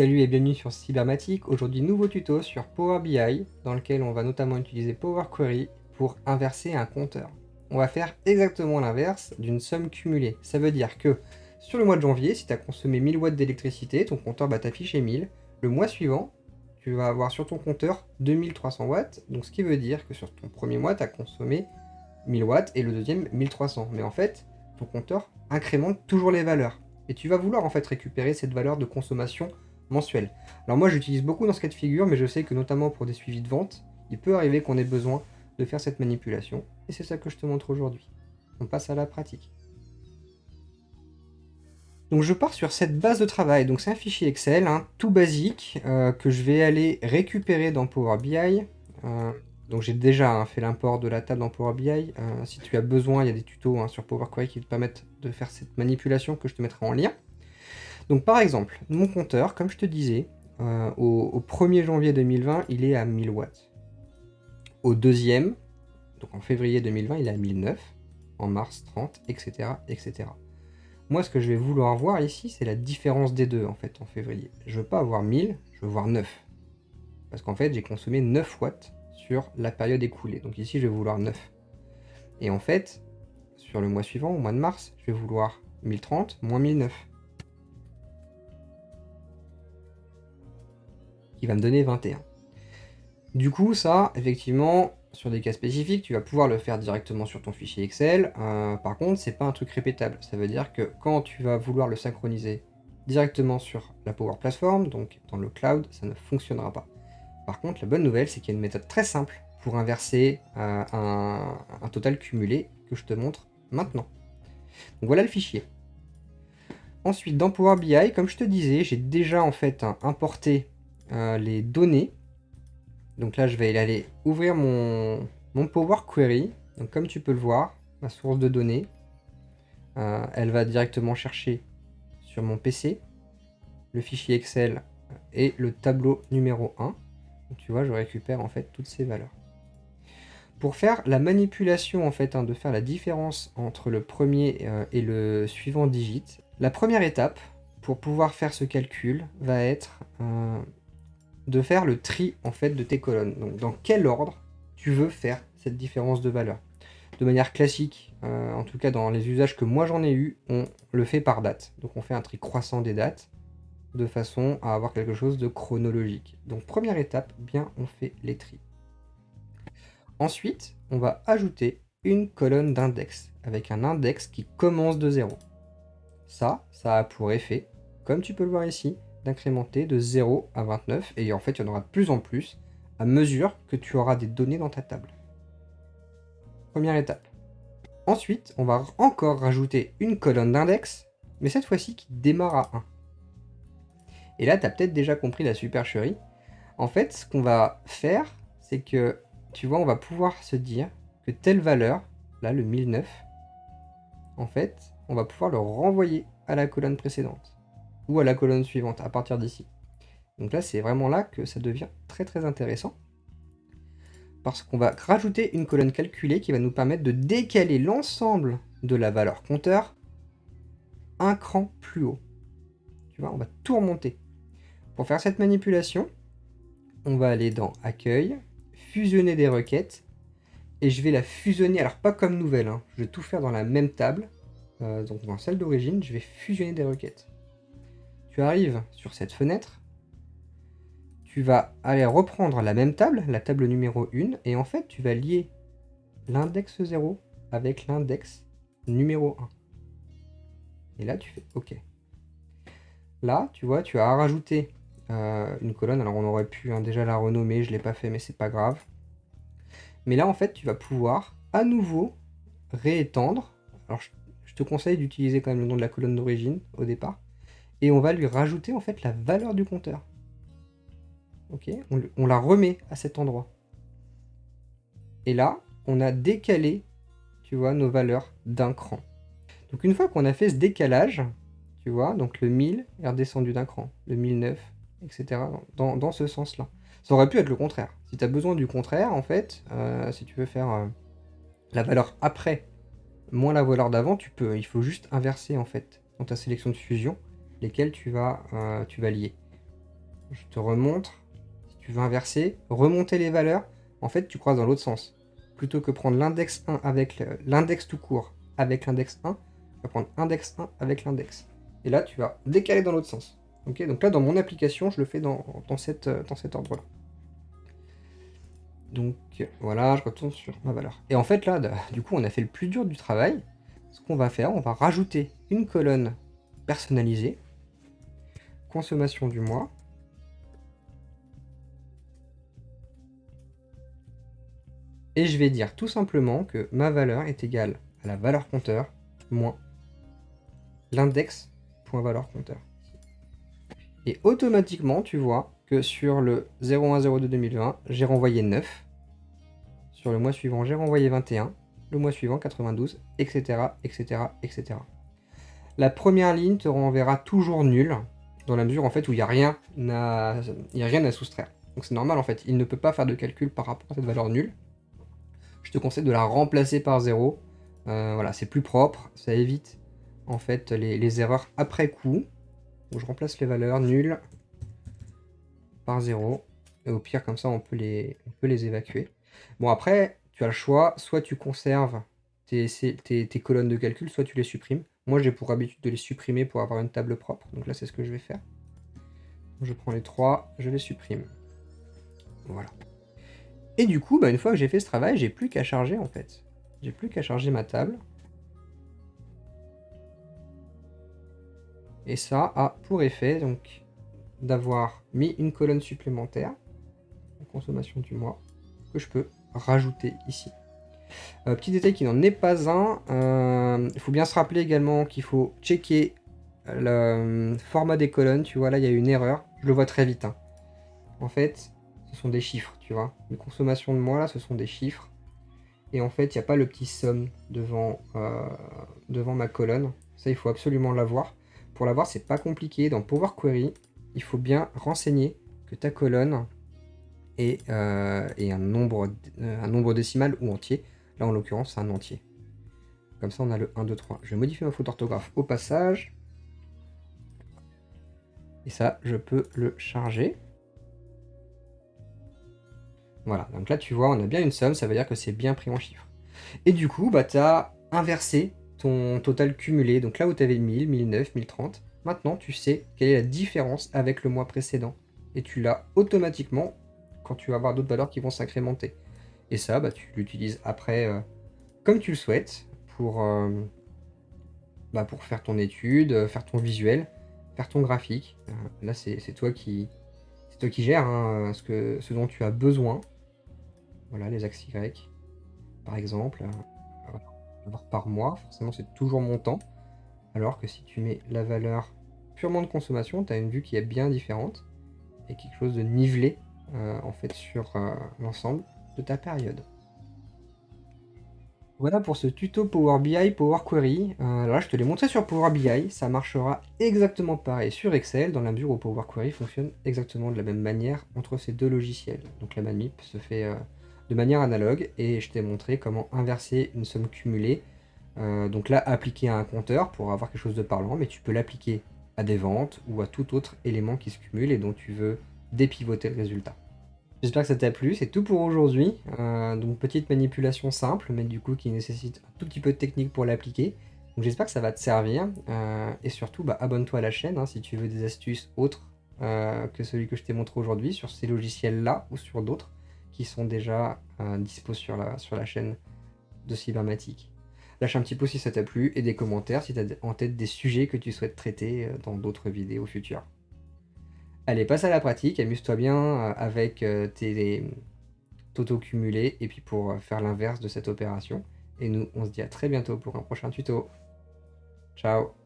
Salut et bienvenue sur Cybermatic. Aujourd'hui, nouveau tuto sur Power BI dans lequel on va notamment utiliser Power Query pour inverser un compteur. On va faire exactement l'inverse d'une somme cumulée. Ça veut dire que sur le mois de janvier, si tu as consommé 1000 watts d'électricité, ton compteur va t'afficher 1000. Le mois suivant, tu vas avoir sur ton compteur 2300 watts. Donc ce qui veut dire que sur ton premier mois, tu as consommé 1000 watts et le deuxième 1300. Mais en fait, ton compteur incrémente toujours les valeurs. Et tu vas vouloir en fait récupérer cette valeur de consommation mensuelle. Alors moi j'utilise beaucoup dans ce cas de figure, mais je sais que notamment pour des suivis de vente, il peut arriver qu'on ait besoin de faire cette manipulation. Et c'est ça que je te montre aujourd'hui. On passe à la pratique. Donc je pars sur cette base de travail, donc c'est un fichier Excel, tout basique, que je vais aller récupérer dans Power BI. Donc j'ai déjà fait l'import de la table dans Power BI. Si tu as besoin, il y a des tutos sur Power Query qui te permettent de faire cette manipulation que je te mettrai en lien. Donc par exemple, mon compteur, comme je te disais, au 1er janvier 2020, il est à 1000 watts. Au deuxième, donc en février 2020, il est à 1009, en mars 30, etc., etc. Moi, ce que je vais vouloir voir ici, c'est la différence des deux, en fait, en février. Je veux pas avoir 1000, je veux voir 9. Parce qu'en fait, j'ai consommé 9 watts sur la période écoulée. Donc ici, je vais vouloir 9. Et en fait, sur le mois suivant, au mois de mars, je vais vouloir 1030 moins 1009. Qui va me donner 21. Du coup, ça, effectivement, sur des cas spécifiques, tu vas pouvoir le faire directement sur ton fichier Excel. Par contre, c'est pas un truc répétable. Ça veut dire que quand tu vas vouloir le synchroniser directement sur la Power Platform, donc dans le cloud, ça ne fonctionnera pas. Par contre, la bonne nouvelle, c'est qu'il y a une méthode très simple pour inverser un total cumulé que je te montre maintenant. Donc voilà le fichier. Ensuite, dans Power BI, comme je te disais, j'ai déjà en fait importé les données. Donc là, je vais aller ouvrir mon Power Query. Donc comme tu peux le voir, ma source de données, elle va directement chercher sur mon PC le fichier Excel et le tableau numéro 1. Donc tu vois, je récupère en fait toutes ces valeurs. Pour faire la manipulation, en fait, de faire la différence entre le premier et le suivant digit, la première étape pour pouvoir faire ce calcul va être de faire le tri en fait de tes colonnes. Donc dans quel ordre tu veux faire cette différence de valeur. De manière classique, en tout cas dans les usages que moi j'en ai eu, on le fait par date. Donc on fait un tri croissant des dates de façon à avoir quelque chose de chronologique. Donc première étape, bien on fait les tris. Ensuite, on va ajouter une colonne d'index avec un index qui commence de 0. Ça a pour effet, comme tu peux le voir ici, d'incrémenter de 0 à 29, et en fait il y en aura de plus en plus à mesure que tu auras des données dans ta table. Première étape. Ensuite, on va encore rajouter une colonne d'index, mais cette fois-ci qui démarre à 1. Et là, tu as peut-être déjà compris la supercherie. En fait, ce qu'on va faire, c'est que, tu vois, on va pouvoir se dire que telle valeur, là, le 1009, en fait, on va pouvoir le renvoyer à la colonne précédente, ou à la colonne suivante, à partir d'ici. Donc là, c'est vraiment là que ça devient très très intéressant, parce qu'on va rajouter une colonne calculée qui va nous permettre de décaler l'ensemble de la valeur compteur un cran plus haut. Tu vois, on va tout remonter. Pour faire cette manipulation, on va aller dans Accueil, fusionner des requêtes, et je vais la fusionner, alors pas comme nouvelle, je vais tout faire dans la même table, donc dans celle d'origine, je vais fusionner des requêtes. Tu arrives sur cette fenêtre, tu vas aller reprendre la même table, la table numéro 1, et en fait tu vas lier l'index 0 avec l'index numéro 1. Et là tu fais OK. Là, tu vois, tu as rajouté une colonne, alors on aurait pu déjà la renommer, je ne l'ai pas fait, mais c'est pas grave. Mais là, en fait, tu vas pouvoir à nouveau réétendre. Alors, je te conseille d'utiliser quand même le nom de la colonne d'origine au départ. Et on va lui rajouter en fait la valeur du compteur. Ok, on la remet à cet endroit. Et là, on a décalé, tu vois, nos valeurs d'un cran. Donc une fois qu'on a fait ce décalage, tu vois, donc le 1000 est redescendu d'un cran, le 1009, etc. Dans ce sens-là. Ça aurait pu être le contraire. Si tu as besoin du contraire, en fait, si tu veux faire la valeur après moins la valeur d'avant, tu peux. Il faut juste inverser, en fait, dans ta sélection de fusion, lesquelles tu vas lier. je te remontre. Si tu veux inverser, remonter les valeurs, en fait, tu croises dans l'autre sens. Plutôt que prendre l'index 1 avec l'index tout court avec l'index 1, tu vas prendre index 1 avec l'index. Et là, tu vas décaler dans l'autre sens. Okay, donc là, dans mon application, je le fais dans cet ordre-là. Donc voilà, je retourne sur ma valeur. Et en fait, là, du coup, on a fait le plus dur du travail. Ce qu'on va faire, on va rajouter une colonne personnalisée, consommation du mois. Et je vais dire tout simplement que ma valeur est égale à la valeur compteur moins l'index.valeur compteur. Et automatiquement, tu vois que sur le 01/02/2020, j'ai renvoyé 9. Sur le mois suivant, j'ai renvoyé 21. Le mois suivant, 92, etc., etc., etc. La première ligne te renverra toujours nul, dans la mesure en fait où il n'y a rien à soustraire. Donc c'est normal en fait, il ne peut pas faire de calcul par rapport à cette valeur nulle. Je te conseille de la remplacer par 0. Voilà, c'est plus propre, ça évite en fait les erreurs après coup. Donc je remplace les valeurs nulles par 0. Et au pire, comme ça, on peut les évacuer. Bon, après, tu as le choix. Soit tu conserves tes colonnes de calcul, soit tu les supprimes. Moi, j'ai pour habitude de les supprimer pour avoir une table propre. Donc là, c'est ce que je vais faire. Je prends les 3, je les supprime. Voilà. Et du coup, une fois que j'ai fait ce travail, j'ai plus qu'à charger, en fait. J'ai plus qu'à charger ma table. Et ça a pour effet, donc, d'avoir mis une colonne supplémentaire, en consommation du mois, que je peux rajouter ici. Petit détail qui n'en est pas un, il faut bien se rappeler également qu'il faut checker le format des colonnes. Tu vois, là, il y a une erreur. Je le vois très vite. Hein. En fait, ce sont des chiffres, tu vois. Les consommations de mois, là, ce sont des chiffres. Et en fait, il n'y a pas le petit somme devant ma colonne. Ça, il faut absolument l'avoir. Pour l'avoir, c'est pas compliqué. Dans Power Query, il faut bien renseigner que ta colonne est un nombre décimal ou entier. Là, en l'occurrence, c'est un entier. Comme ça, on a le 1, 2, 3. Je vais modifier ma faute d'orthographe au passage. Et ça, je peux le charger. Voilà, donc là, tu vois, on a bien une somme. Ça veut dire que c'est bien pris en chiffres. Et du coup, tu as inversé ton total cumulé. Donc là où tu avais 1000, 1009, 1030, maintenant, tu sais quelle est la différence avec le mois précédent. Et tu l'as automatiquement quand tu vas avoir d'autres valeurs qui vont s'incrémenter. Et ça, tu l'utilises après comme tu le souhaites pour faire ton étude, faire ton visuel, faire ton graphique. Là, c'est toi qui gères hein, ce dont tu as besoin. Voilà, les axes Y, par exemple. Voilà. Par mois, forcément, c'est toujours montant. Alors que si tu mets la valeur purement de consommation, tu as une vue qui est bien différente et quelque chose de nivelé en fait sur l'ensemble de ta période. Voilà pour ce tuto Power BI, Power Query. Alors là, je te l'ai montré sur Power BI. Ça marchera exactement pareil sur Excel, dans la mesure où Power Query fonctionne exactement de la même manière entre ces deux logiciels. Donc la manip se fait de manière analogue, et je t'ai montré comment inverser une somme cumulée. Donc là, appliquer à un compteur pour avoir quelque chose de parlant, mais tu peux l'appliquer à des ventes ou à tout autre élément qui se cumule et dont tu veux dépivoter le résultat. J'espère que ça t'a plu, c'est tout pour aujourd'hui. Donc petite manipulation simple, mais du coup qui nécessite un tout petit peu de technique pour l'appliquer. Donc j'espère que ça va te servir. Et surtout, abonne-toi à la chaîne hein, si tu veux des astuces autres que celui que je t'ai montré aujourd'hui sur ces logiciels-là ou sur d'autres qui sont déjà dispo sur la chaîne de Cybermatic. Lâche un petit pouce si ça t'a plu et des commentaires si tu as en tête des sujets que tu souhaites traiter dans d'autres vidéos futures. Allez, passe à la pratique, amuse-toi bien avec tes totaux cumulés et puis pour faire l'inverse de cette opération. Et nous, on se dit à très bientôt pour un prochain tuto. Ciao!